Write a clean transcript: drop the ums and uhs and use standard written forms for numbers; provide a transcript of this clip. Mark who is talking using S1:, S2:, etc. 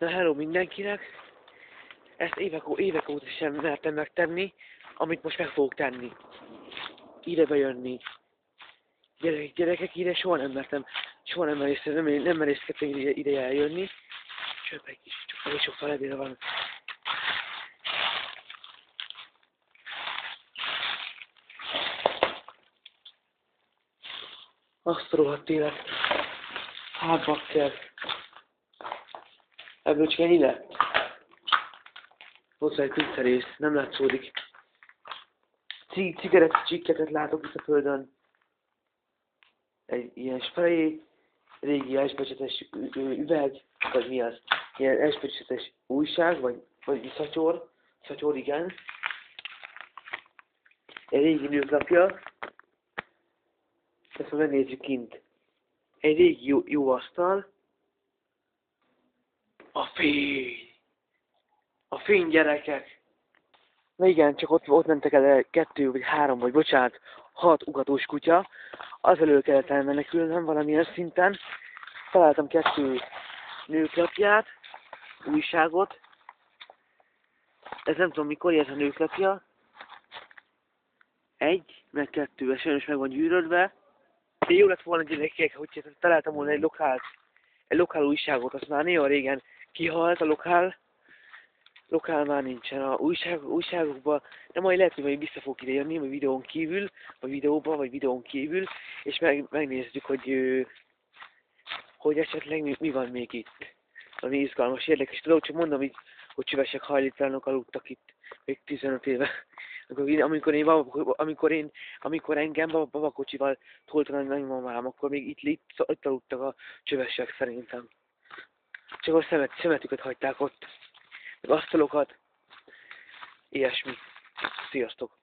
S1: Na hello mindenkinek! Ezt évek óta sem mertem megtenni, amit most meg fogok tenni. Ide bejönni. Gyerekek, ide soha nem merészkedtem ide eljönni. Csöpp egy kis, csak elég sok feledére van. Azt a rohadt élet. Hát bakker. Ebből csak ennyi lett. Ott egy pincerész, nem látszódik. Cigarettacsikketet látok itt a földön. Egy ilyen spray, régi especsetes üveg, vagy mi az? Ilyen especsetes újság, vagy szatyor, igen. Egy régi nőklapja. Ezt majd megnézzük kint. Egy régi jó asztal. A fény, gyerekek! Na igen, csak ott mentek el 2 vagy 3, vagy bocsánat, 6 ugatós kutya. Az elől kellett elmenekülnem valamilyen szinten. Találtam 2 nőklapját, újságot. Ez nem tudom mikor, ez a nőklapja. 1, meg 2, ez sajnos meg van gyűrödve. De jó lett volna, gyerekek, hogy találtam volna egy lokál újságot, azt már nagyon régen kihalt a lokál már nincsen. A újságokban, de majd lehet, hogy majd vissza fogok ide jönni, vagy videón kívül, és megnézzük, hogy esetleg mi van még itt. Ami izgalmas, érdekes. Tudom, csak mondom, hogy csövesek hajlítalanok aludtak itt még 15 éve. Amikor engem babakocsival toltam a nagymamám, akkor még itt aludtak a csövesek szerintem. Csak a szemetüket hagyták ott. Meg asztalokat. Ilyesmi. Sziasztok!